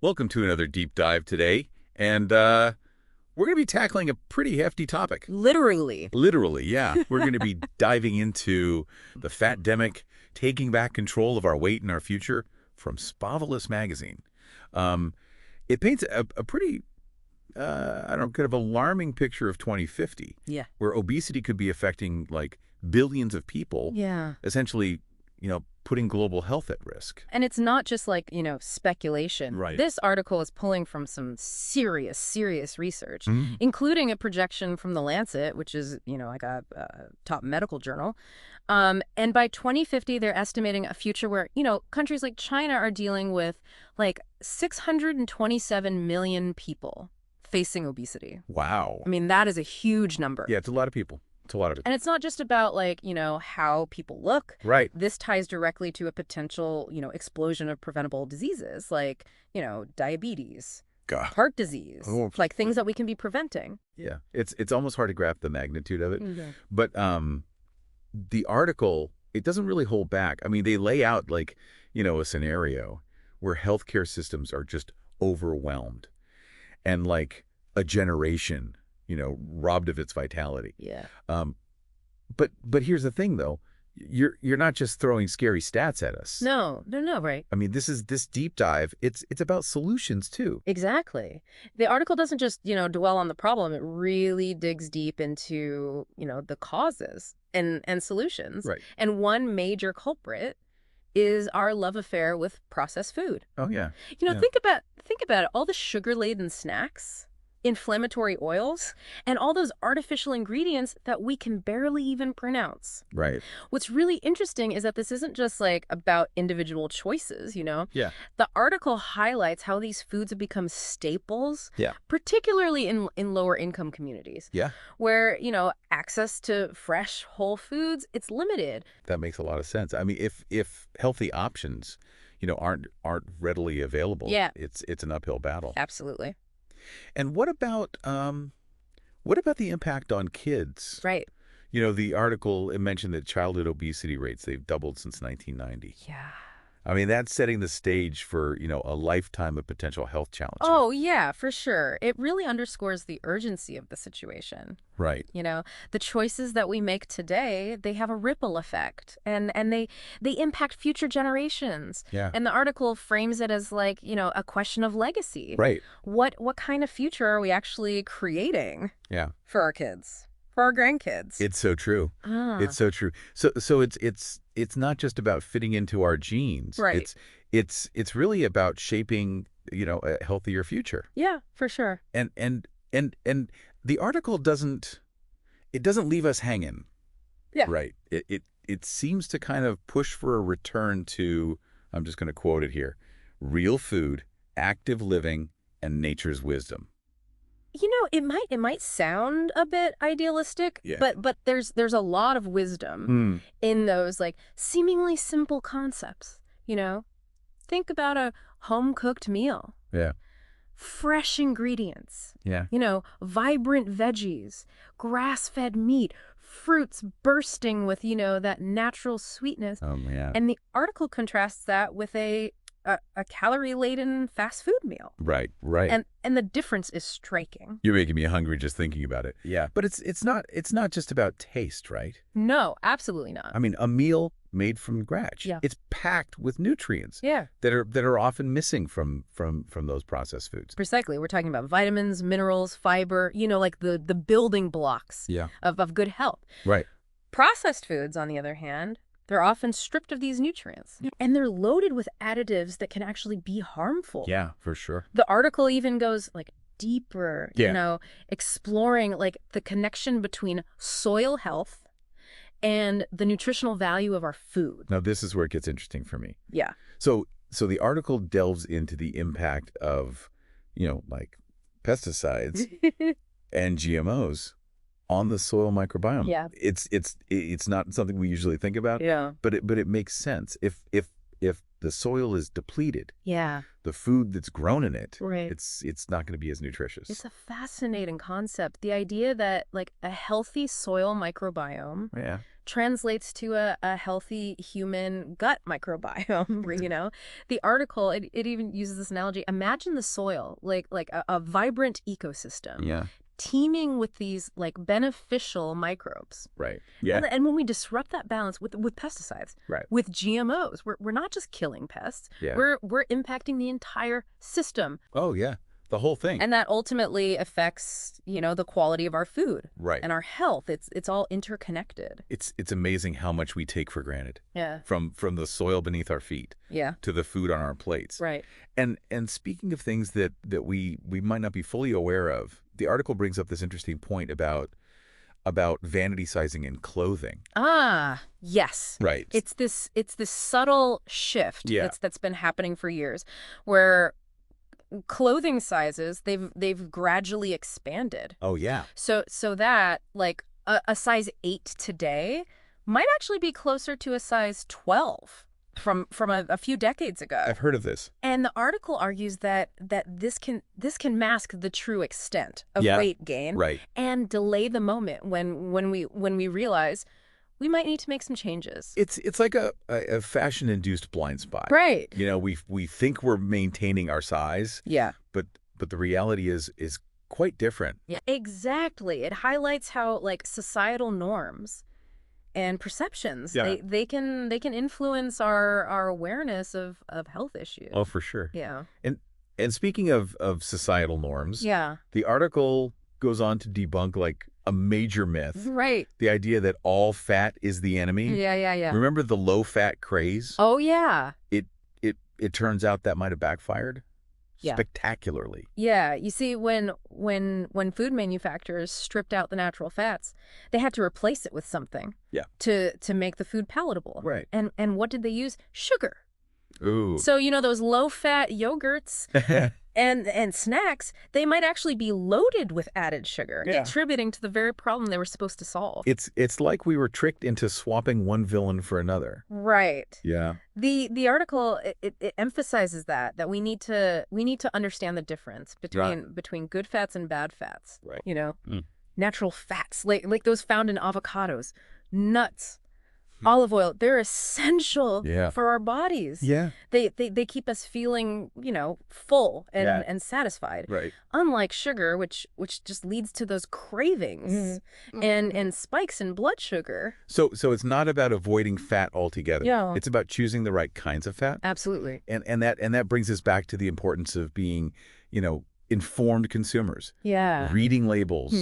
Welcome to another deep dive today, and we're going to be tackling a pretty hefty topic. Literally. Literally, yeah. We're going to be diving into the Fat-demic, taking back control of our weight and our future from Spavelous magazine. It paints a pretty, I don't know, kind of alarming picture of 2050, Yeah. where obesity could be affecting like billions of people, Yeah. essentially, putting global health at risk. And it's not just like, speculation. Right. This article is pulling from some serious research, Mhm. including a projection from The Lancet, which is, like a top medical journal. And by 2050, they're estimating a future where, countries like China are dealing with like 627 million people facing obesity. Wow. I mean, that is a huge number. Yeah, it's a lot of people. It's a lot of it. And it's not just about like, how people look. Right. This ties directly to a potential, explosion of preventable diseases like, diabetes, God. heart disease, Oh. like things that we can be preventing. Yeah, it's almost hard to grasp the magnitude of it. Okay. But the article, it doesn't really hold back. I mean, they lay out like, a scenario where healthcare systems are just overwhelmed and like a generation, robbed of its vitality. Yeah. But here's the thing though. You're not just throwing scary stats at us. No, right. I mean, this deep dive. It's about solutions too. Exactly. The article doesn't just, dwell on the problem. It really digs deep into, the causes and solutions. Right. And one major culprit is our love affair with processed food. Oh yeah. Yeah. Think about it. All the sugar-laden snacks, inflammatory oils, and all those artificial ingredients that we can barely even pronounce. Right. What's really interesting is that this isn't just like about individual choices, Yeah. The article highlights how these foods have become staples, Yeah. particularly in lower income communities. Yeah. Where, access to fresh whole foods, it's limited. That makes a lot of sense. I mean, if healthy options, aren't readily available, Yeah. it's an uphill battle. Absolutely. And what about the impact on kids? Right. The article, it mentioned that childhood obesity rates, they've doubled since 1990. Yeah. I mean, that's setting the stage for, a lifetime of potential health challenges. Oh, yeah, for sure. It really underscores the urgency of the situation. Right. The choices that we make today, they have a ripple effect and they impact future generations. Yeah. And the article frames it as like, a question of legacy. Right. What kind of future are we actually creating Yeah. for our kids, for our grandkids? It's so true. Ah. It's so true. So it's not just about fitting into our genes. Right. It's really about shaping, a healthier future. Yeah, for sure. And the article doesn't leave us hanging. Yeah. Right. It seems to kind of push for a return to, I'm just going to quote it here, real food, active living, and nature's wisdom. It might sound a bit idealistic, Yeah. but there's a lot of wisdom in those like seemingly simple concepts, Think about a home-cooked meal. Yeah. Fresh ingredients, Yeah. vibrant veggies, grass-fed meat, fruits bursting with, that natural sweetness. Oh, yeah. And the article contrasts that with a calorie-laden fast food meal. Right. Right. And the difference is striking. You're making me hungry just thinking about it. Yeah. But it's not just about taste, right? No, absolutely not. I mean, a meal made from scratch. Yeah. It's packed with nutrients. Yeah. That are often missing from those processed foods. Precisely. We're talking about vitamins, minerals, fiber, like the building blocks Yeah. of good health. Right. Processed foods, on the other hand, they're often stripped of these nutrients. And they're loaded with additives that can actually be harmful. Yeah, for sure. The article even goes like deeper, Yeah. exploring like the connection between soil health and the nutritional value of our food. Now this is where it gets interesting for me. Yeah. So the article delves into the impact of, like pesticides and GMOs on the soil microbiome. Yeah. It's not something we usually think about. Yeah. But it makes sense. If the soil is depleted, Yeah. the food that's grown in it, Right. it's not going to be as nutritious. It's a fascinating concept. The idea that like a healthy soil microbiome Yeah. translates to a healthy human gut microbiome. The article, it even uses this analogy. Imagine the soil, like a vibrant ecosystem Yeah. teeming with these like beneficial microbes. Right. Yeah. And when we disrupt that balance with pesticides, Right. with GMOs, we're not just killing pests. Yeah. We're impacting the entire system. Oh, yeah. The whole thing. And that ultimately affects, the quality of our food. Right. And our health. It's all interconnected. It's amazing how much we take for granted. Yeah. From the soil beneath our feet. Yeah. To the food on our plates. Right. And speaking of things that we might not be fully aware of, the article brings up this interesting point about vanity sizing in clothing. Ah, yes. Right. It's this subtle shift that's been happening for years, where clothing sizes they've gradually expanded. Oh yeah. So that like a size 8 today might actually be closer to a size 12 from a few decades ago. I've heard of this. And the article argues that this can mask the true extent of weight gain, right, and delay the moment when we realize we might need to make some changes. It's like a fashion-induced blind spot. Right. We think we're maintaining our size. Yeah. But the reality is quite different. Yeah. Exactly. It highlights how like societal norms and perceptions they can influence our awareness of health issues. Oh, for sure. Yeah. And speaking of societal norms, the article goes on to debunk like a major myth. Right. The idea that all fat is the enemy. Yeah. Remember the low-fat craze? Oh, yeah. It turns out that might have backfired spectacularly. Yeah. You see, when food manufacturers stripped out the natural fats, they had to replace it with something to make the food palatable. Right. And what did they use? Sugar. Ooh. So, those low-fat yogurts and snacks, they might actually be loaded with added sugar, contributing to the very problem they were supposed to solve. It's like we were tricked into swapping one villain for another. Right. Yeah. The article it emphasizes that we need to understand the difference between good fats and bad fats. Right. Natural fats like those found in avocados, nuts, olive oil, they're essential for our bodies. Yeah. They keep us feeling, full and satisfied. Right. Unlike sugar, which just leads to those cravings and spikes in blood sugar. So it's not about avoiding fat altogether. Yeah. It's about choosing the right kinds of fat. Absolutely. And that brings us back to the importance of being, informed consumers. Yeah. Reading labels,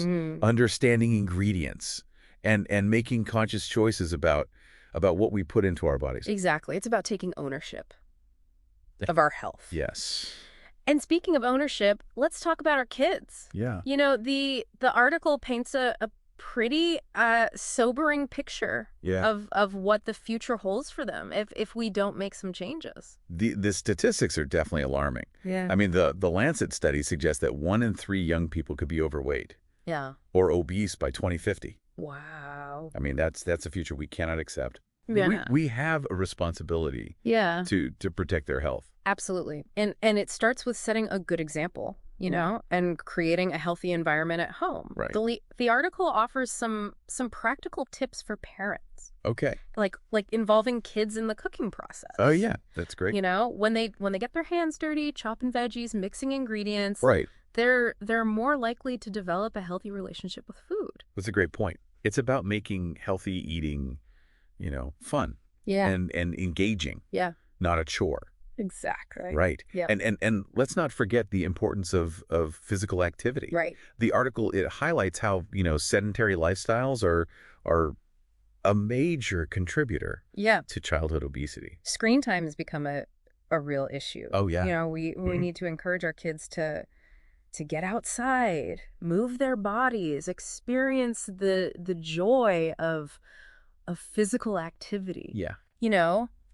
understanding ingredients, and making conscious choices about what we put into our bodies. Exactly. It's about taking ownership of our health. Yes. And speaking of ownership, let's talk about our kids. Yeah. The article paints a pretty sobering picture of what the future holds for them if we don't make some changes. The statistics are definitely alarming. Yeah. I mean, the Lancet study suggests that 1 in 3 young people could be overweight. Yeah. Or obese by 2050. Wow. I mean, that's a future we cannot accept. Yeah. We have a responsibility to protect their health. Absolutely. And it starts with setting a good example, and creating a healthy environment at home. Right. The article offers some practical tips for parents. Okay. Like involving kids in the cooking process. Oh yeah, that's great. When they get their hands dirty, chopping veggies, mixing ingredients. Right. They're more likely to develop a healthy relationship with food. That's a great point. It's about making healthy eating, fun. Yeah. And engaging. Yeah. Not a chore. Exactly. Right. Yeah. And let's not forget the importance of physical activity. Right. The article, it highlights how, sedentary lifestyles are a major contributor to childhood obesity. Screen time has become a real issue. Oh yeah. We need to encourage our kids to get outside, move their bodies, experience the joy of physical activity. Yeah.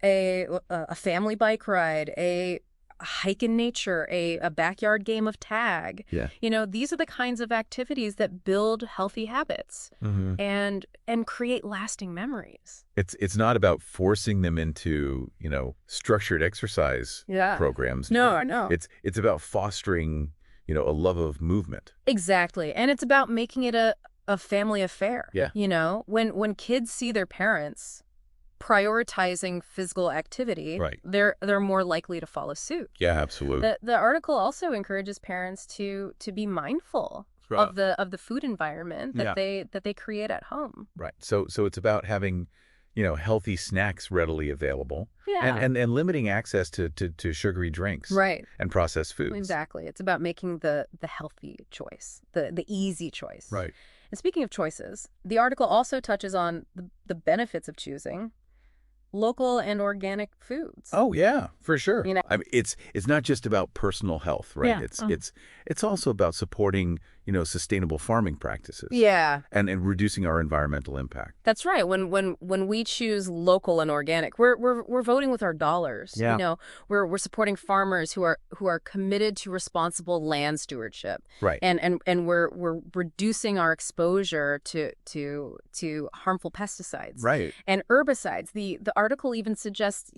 A family bike ride, a hike in nature, a backyard game of tag. Yeah. These are the kinds of activities that build healthy habits and create lasting memories. It's not about forcing them into, structured exercise programs. No. It's about fostering, a love of movement. Exactly. And it's about making it a a family affair. Yeah. When kids see their parents prioritizing physical activity, Right. they're more likely to follow suit. Yeah, absolutely. The article also encourages parents to be mindful Right. of the food environment that they create at home. Right. So it's about having, healthy snacks readily available and, Yeah. and limiting access to sugary drinks Right. and processed foods. Exactly. It's about making the healthy choice, the easy choice. Right. And speaking of choices, the article also touches on the benefits of choosing local and organic foods. Oh yeah, for sure. You know, I mean, it's not just about personal health, right? Yeah. It's also about supporting, sustainable farming practices. Yeah, And reducing our environmental impact. that's right. When we choose local and organic, we're voting with our dollars. Yeah. We're supporting farmers who are committed to responsible land stewardship. Right. And we're reducing our exposure to harmful pesticides. Right. And herbicides. The article even suggests,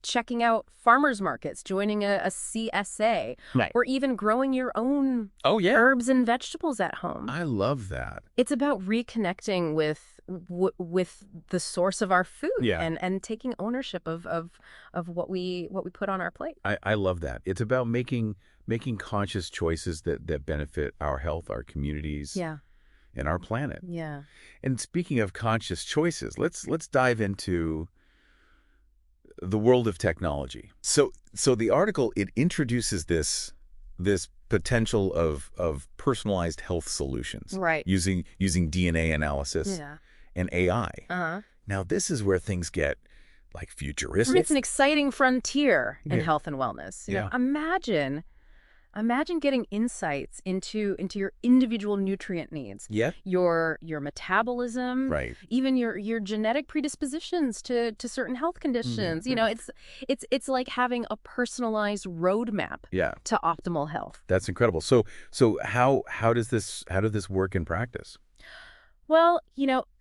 checking out farmers markets, joining a CSA, Right. or even growing your own Oh yeah. herbs and vegetables at home. I love that. It's about reconnecting with the source of our food, Yeah. and taking ownership of what we put on our plate. I love that. It's about making conscious choices that benefit our health, our communities, Yeah. and our planet. Yeah. And speaking of conscious choices, let's dive into the world of technology. So the article, it introduces this potential of personalized health solutions. Right. Using DNA analysis Yeah. and AI. Uh-huh. Now this is where things get like I mean, futuristic. it's an exciting frontier in Yeah. health and wellness. Yeah. Imagine getting insights into your individual nutrient needs, Yeah. your metabolism, Right. even your genetic predispositions to certain health conditions. It's like having a personalized roadmap Yeah. to optimal health. That's incredible. So how does this work in practice? Well,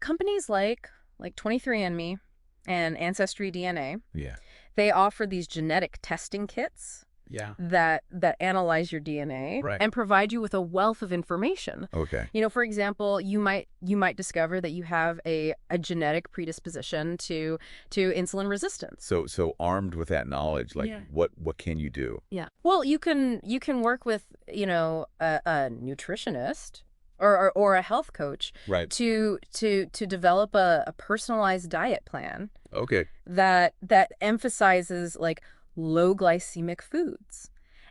companies like 23andMe and Ancestry DNA, Yeah. they offer these genetic testing kits Yeah. that analyze your DNA Right. and provide you with a wealth of information. Okay. For example, you might discover that you have a genetic predisposition to insulin resistance. So armed with that knowledge, like Yeah. what can you do? Yeah. Well, you can work with, a nutritionist or a health coach Right. to develop a personalized diet plan Okay. that emphasizes like low glycemic foods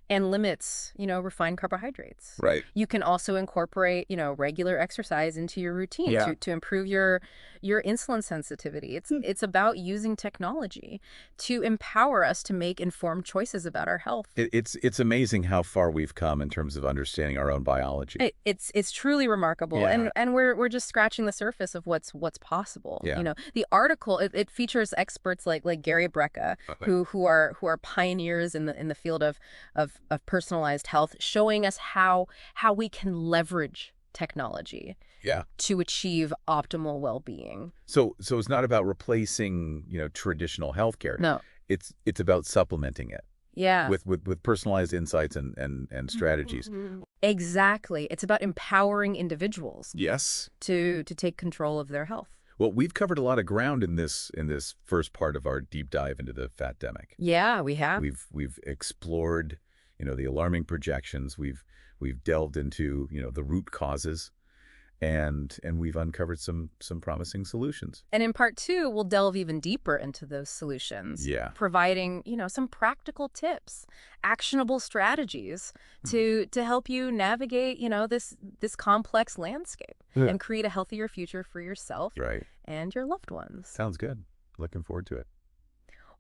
and limits, refined carbohydrates. Right. You can also incorporate, regular exercise into your routine Yeah. to improve your insulin sensitivity. It's about using technology to empower us to make informed choices about our health. It's amazing how far we've come in terms of understanding our own biology. It's truly remarkable, Yeah. and we're just scratching the surface of what's possible. Yeah. The article it features experts like Gary Brecka, Okay. who are pioneers in the field of personalized health, showing us how we can leverage technology Yeah. to achieve optimal well-being. So it's not about replacing, traditional healthcare. No. It's about supplementing it Yeah. with personalized insights and strategies. Exactly. It's about empowering individuals Yes. to take control of their health. Well, we've covered a lot of ground in this first part of our deep dive into the Fat-demic. Yeah, we have. We've explored, the alarming projections. We've delved into, the root causes, and we've uncovered some promising solutions. And in part 2, we'll delve even deeper into those solutions. Yeah. Providing, some practical tips, actionable strategies to help you navigate, this complex landscape Yeah. and create a healthier future for yourself Right. and your loved ones. Sounds good. Looking forward to it.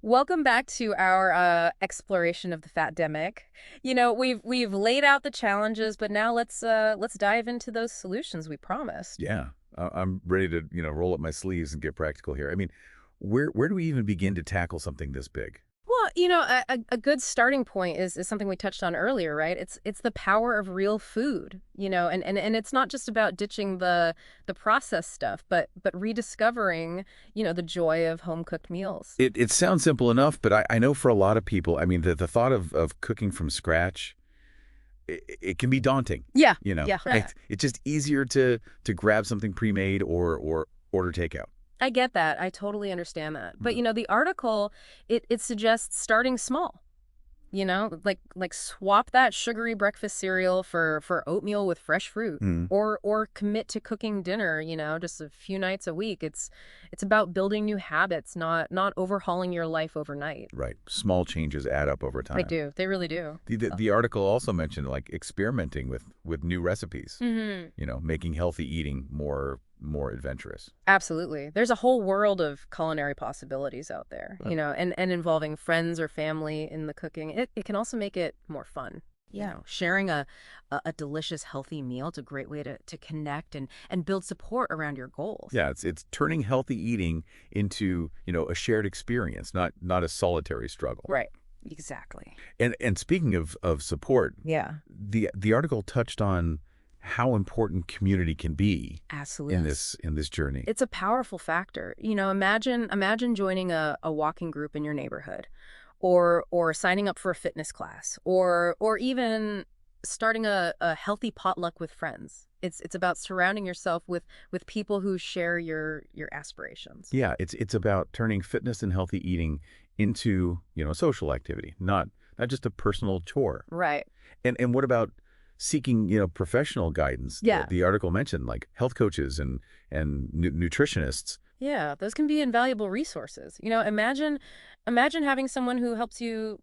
Welcome back to our exploration of the Fat-demic. We've laid out the challenges, but now let's dive into those solutions we promised. Yeah. I'm ready to, roll up my sleeves and get practical here. I mean, where do we even begin to tackle something this big? Well, a good starting point is something we touched on earlier, right? It's the power of real food, and it's not just about ditching the processed stuff, but rediscovering, the joy of home-cooked meals. It sounds simple enough, but I know for a lot of people, I mean, the thought of cooking from scratch, it can be daunting. Yeah. You know, Yeah. it's just easier to grab something pre-made or order takeout. I get that. I totally understand that. But, Mhm. the article, it suggests starting small. Like swap that sugary breakfast cereal for oatmeal with fresh fruit, Mhm. or commit to cooking dinner, just a few nights a week. It's about building new habits, not overhauling your life overnight. Right. Small changes add up over They time. do. They really do. The article also mentioned like experimenting with new recipes. Hmm. Making healthy eating more adventurous. Absolutely. There's a whole world of culinary possibilities out there, Right. and involving friends or family in the cooking. It can also make it more fun. Sharing a delicious, healthy meal, it's a great way to connect and build support around your goals. Yeah, it's turning healthy eating into, a shared experience, not a solitary struggle. Right. Exactly. And speaking of support, Yeah. the article touched on how important community can be Absolutely. in this journey. It's a powerful factor. Imagine joining a walking group in your neighborhood, or signing up for a fitness class, or even starting a healthy potluck with friends. It's about surrounding yourself with people who share your aspirations. Yeah, it's about turning fitness and healthy eating into, social activity, not just a personal chore. Right. And what about seeking, professional guidance? Yeah. The article mentioned like health coaches and nutritionists. Yeah, those can be invaluable resources. Imagine having someone who helps you,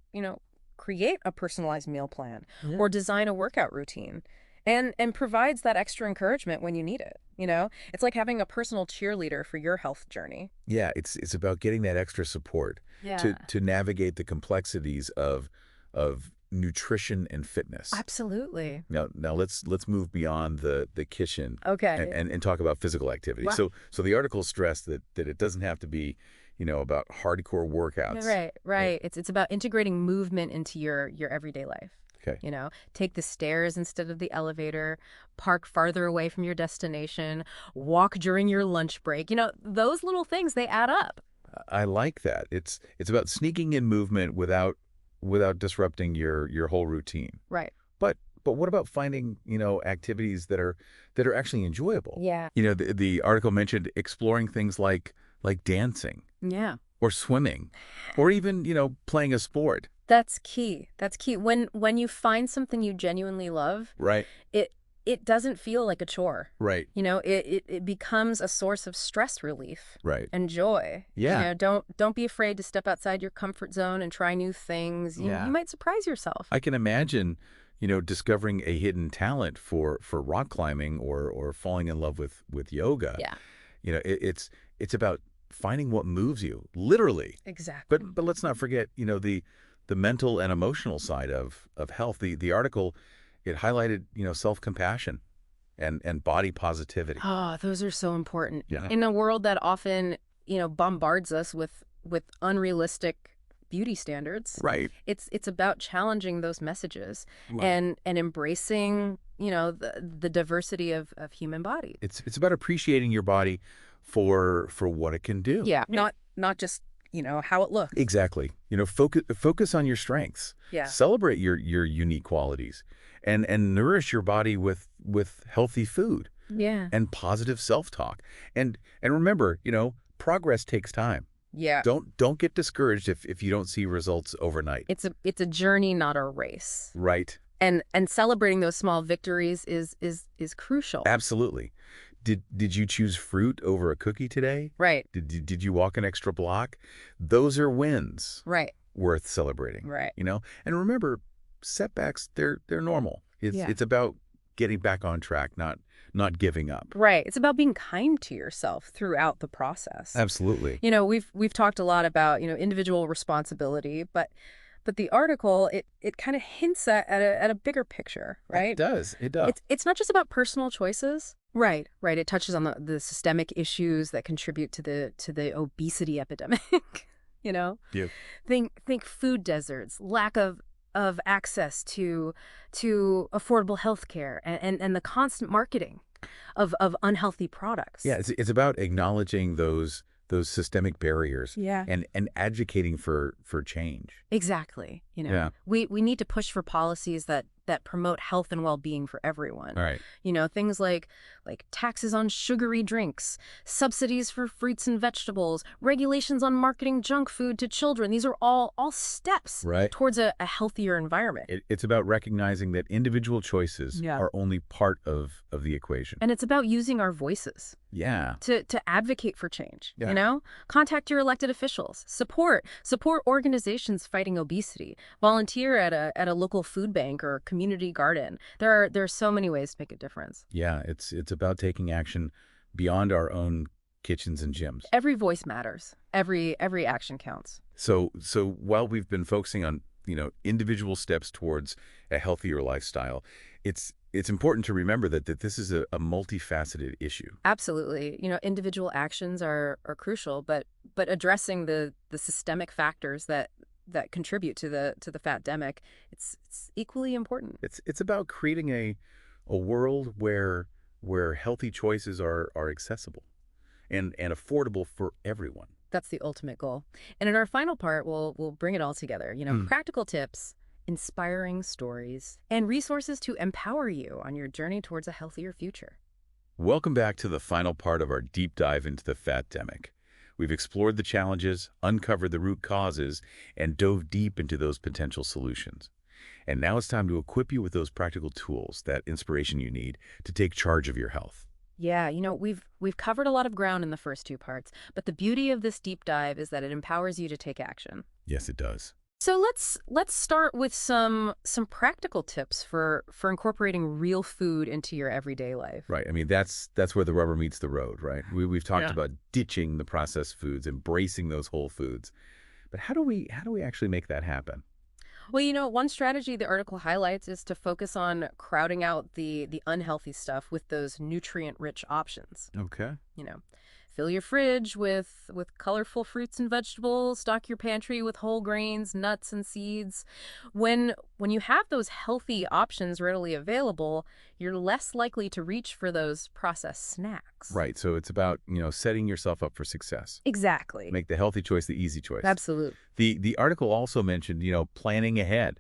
create a personalized meal plan, Yeah. or design a workout routine, and provides that extra encouragement when you need it. It's like having a personal cheerleader for your health journey. Yeah, it's about getting that extra support Yeah. to navigate the complexities of nutrition and fitness. Absolutely. Now let's move beyond the kitchen Okay. and talk about physical activity. Wow. So the article stressed that it doesn't have to be, about hardcore workouts. Right, right. It's about integrating movement into your everyday life. Okay. Take the stairs instead of the elevator, park farther away from your destination, walk during your lunch break. Those little things, they add up. I like that. It's about sneaking in movement without disrupting your whole routine. Right. But what about finding, activities that are actually enjoyable? Yeah. The article mentioned exploring things like dancing Yeah. or swimming or even, playing a sport. That's key. That's key. When you find something you genuinely love, Right. it doesn't feel like a chore. Right. It becomes a source of stress relief Right. and joy. Yeah. Don't be afraid to step outside your comfort zone and try new things. Yeah. You might surprise yourself. I can imagine, discovering a hidden talent for rock climbing or falling in love with yoga. Yeah. It's about finding what moves you, literally. Exactly. But let's not forget, the mental and emotional side of health. The article, it highlighted, self-compassion and body positivity. Oh, those are so important. Yeah. In a world that often, bombards us with unrealistic beauty standards. Right. It's about challenging those messages Right. and embracing, the diversity of human bodies. It's about appreciating your body for what it can do. Yeah, not just, how it looks. Exactly. Focus on your strengths. Yeah. Celebrate your unique qualities and nourish your body with healthy food Yeah. and positive self-talk. And remember, progress takes time. Yeah. Don't get discouraged if you don't see results overnight. It's a journey, not a race. Right. And celebrating those small victories is crucial. Absolutely. Did you choose fruit over a cookie today? Right. Did you walk an extra block? Those are wins Right. worth celebrating. Right. And remember, setbacks, they're normal. It's about getting back on track, not giving up. Right. It's about being kind to yourself throughout the process. Absolutely. We've talked a lot about, individual responsibility, but the article, it kind of hints at a bigger picture, right? It does. It does. It's not just about personal choices. Right. Right. It touches on the systemic issues that contribute to the obesity epidemic. Yeah. Think food deserts, lack of access to affordable health care, and the constant marketing of unhealthy products. Yeah, it's about acknowledging those systemic barriers. Yeah. And advocating for change. Exactly. Yeah. We need to push for policies that that promote health and well-being for everyone. All right. Things like taxes on sugary drinks, subsidies for fruits and vegetables, regulations on marketing junk food to children. These are all steps Right. towards a healthier environment. It's about recognizing that individual choices Yeah. are only part of the equation. And it's about using our voices Yeah. to advocate for change. Yeah. Contact your elected officials, support organizations fighting obesity, volunteer at a local food bank or community garden. There are so many ways to make a difference. Yeah, it's about taking action beyond our own kitchens and gyms. Every voice matters. Every action counts. So while we've been focusing on, individual steps towards a healthier lifestyle, it's important to remember that this is a multifaceted issue. Absolutely. Individual actions are crucial, but addressing the systemic factors that contribute to the Fat-demic, it's equally important. It's about creating a world where healthy choices are accessible and affordable for everyone. That's the ultimate goal. And in our final part, we'll bring it all together. Practical tips, inspiring stories, and resources to empower you on your journey towards a healthier future. Welcome back to the final part of our deep dive into the Fat-demic. We've explored the challenges, uncovered the root causes, and dove deep into those potential solutions. And now it's time to equip you with those practical tools, that inspiration you need to take charge of your health. Yeah, we've covered a lot of ground in the first two parts, but the beauty of this deep dive is that it empowers you to take action. Yes, it does. So let's start with some practical tips for incorporating real food into your everyday life. Right. I mean, that's where the rubber meets the road, right? We've talked Yeah. about ditching the processed foods, embracing those whole foods. But how do we actually make that happen? Well, one strategy the article highlights is to focus on crowding out the unhealthy stuff with those nutrient-rich options. Okay. Fill your fridge with colorful fruits and vegetables, stock your pantry with whole grains, nuts, and seeds. When you have those healthy options readily available, you're less likely to reach for those processed snacks. Right. So it's about, setting yourself up for success. Exactly. Make the healthy choice the easy choice. Absolutely. The article also mentioned, planning ahead,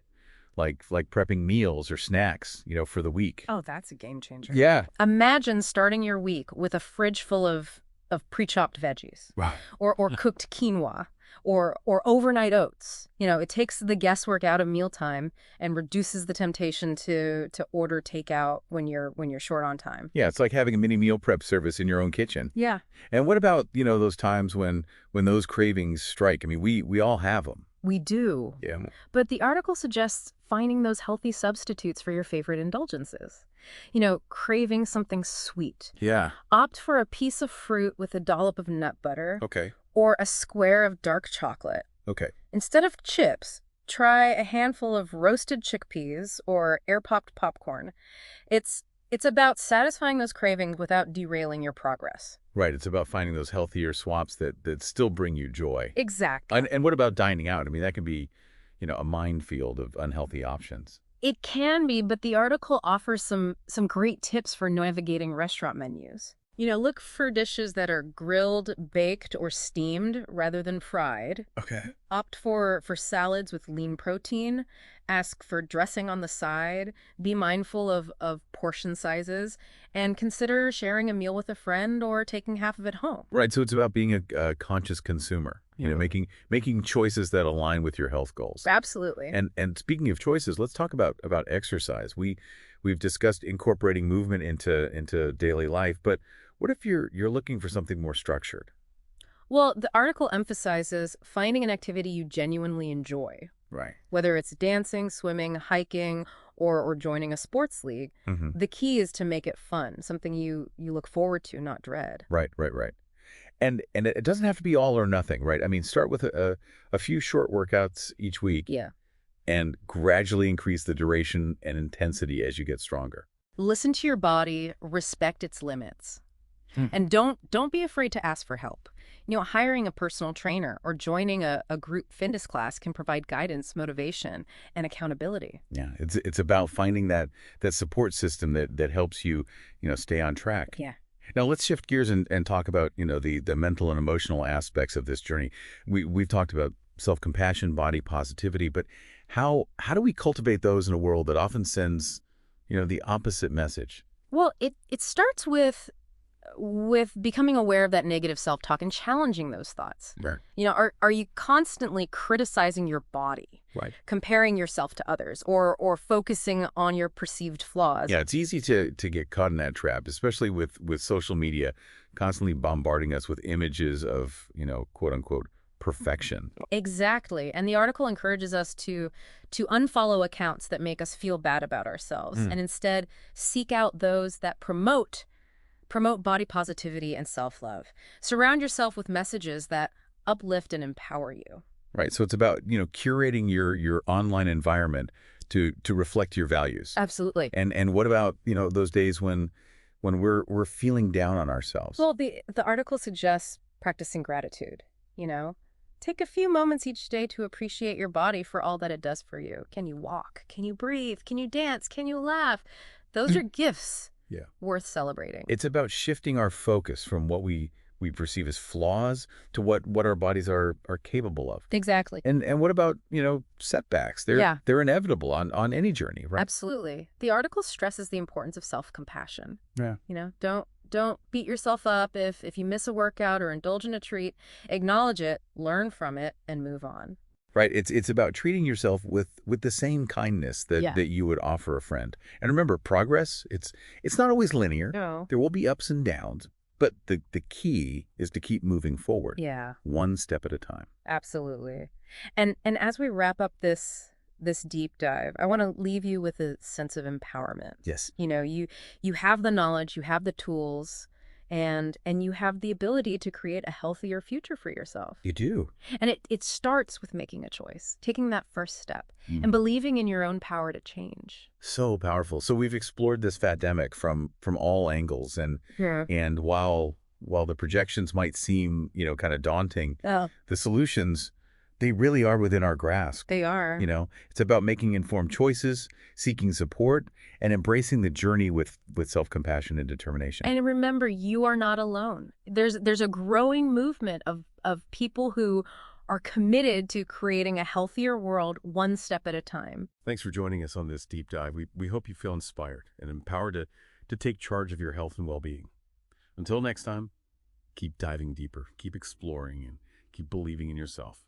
like prepping meals or snacks, for the week. Oh, that's a game changer. Yeah. Imagine starting your week with a fridge full of pre-chopped veggies. Wow. or cooked quinoa or overnight oats. It takes the guesswork out of mealtime and reduces the temptation to order takeout when you're short on time. Yeah, it's like having a mini meal prep service in your own kitchen. Yeah. And what about, those times when those cravings strike? I mean, we all have them. We do. Yeah. But the article suggests finding those healthy substitutes for your favorite indulgences. Craving something sweet. Yeah. Opt for a piece of fruit with a dollop of nut butter Okay. or a square of dark chocolate. Okay. Instead of chips, try a handful of roasted chickpeas or air-popped popcorn. It's about satisfying those cravings without derailing your progress. Right. It's about finding those healthier swaps that still bring you joy. Exactly. And what about dining out? I mean, that can be, a minefield of unhealthy options. It can be, but the article offers some great tips for navigating restaurant menus. Look for dishes that are grilled, baked, or steamed rather than fried. Okay. Opt for salads with lean protein. Ask for dressing on the side. Be mindful of portion sizes. And consider sharing a meal with a friend or taking half of it home. Right. So it's about being a conscious consumer, making choices that align with your health goals. Absolutely. And speaking of choices, let's talk about exercise. We've discussed incorporating movement into daily life, but what if you're looking for something more structured? Well, the article emphasizes finding an activity you genuinely enjoy, Right. whether it's dancing, swimming, hiking, or joining a sports league. Mm-hmm. The key is to make it fun, something you look forward to, not dread. Right. And it doesn't have to be all or nothing, right? I mean, start with a few short workouts each week. Yeah. And gradually increase the duration and intensity as you get stronger. Listen to your body, respect its limits. And don't be afraid to ask for help. Hiring a personal trainer or joining a group fitness class can provide guidance, motivation, and accountability. Yeah, it's about finding that support system that helps you, stay on track. Yeah. Now let's shift gears and talk about, the mental and emotional aspects of this journey. We've talked about self-compassion, body positivity, but How do we cultivate those in a world that often sends, the opposite message? Well, it starts with becoming aware of that negative self-talk and challenging those thoughts. Right. Are you constantly criticizing your body, Right. comparing yourself to others, or focusing on your perceived flaws? Yeah, it's easy to get caught in that trap, especially with social media constantly bombarding us with images of, quote unquote, perfection. Exactly. And the article encourages us to unfollow accounts that make us feel bad about ourselves Mm. and instead seek out those that promote body positivity and self-love. Surround yourself with messages that uplift and empower you. Right. So it's about, curating your online environment to reflect your values. Absolutely. And what about, those days when we're feeling down on ourselves? Well, the article suggests practicing gratitude, you know? Take a few moments each day to appreciate your body for all that it does for you. Can you walk? Can you breathe? Can you dance? Can you laugh? Those are gifts Yeah. worth celebrating. It's about shifting our focus from what we perceive as flaws to what our bodies are capable of. Exactly. And what about, setbacks? They're Yeah. they're inevitable on any journey, right? Absolutely. The article stresses the importance of self-compassion. Yeah. Don't beat yourself up if you miss a workout or indulge in a treat. Acknowledge it, learn from it, and move on. Right. It's about treating yourself with the same kindness that Yeah. that you would offer a friend. And remember, progress, it's not always linear. No. There will be ups and downs, but the key is to keep moving forward, Yeah, one step at a time. absolutely. And as we wrap up this deep dive, I want to leave you with a sense of empowerment. Yes. You have the knowledge, you have the tools, and you have the ability to create a healthier future for yourself. You do. And it starts with making a choice, taking that first step, Mm. and believing in your own power to change. So powerful. So we've explored this fat-demic from all angles, and Yeah. and while the projections might seem, kind of daunting, Oh, the solutions, they really are within our grasp. they are. It's about making informed choices, seeking support, and embracing the journey with self-compassion and determination. And remember, you are not alone. There's a growing movement of people who are committed to creating a healthier world one step at a time. Thanks for joining us on this deep dive. We hope you feel inspired and empowered to take charge of your health and well-being. Until next time, keep diving deeper, keep exploring, and keep believing in yourself.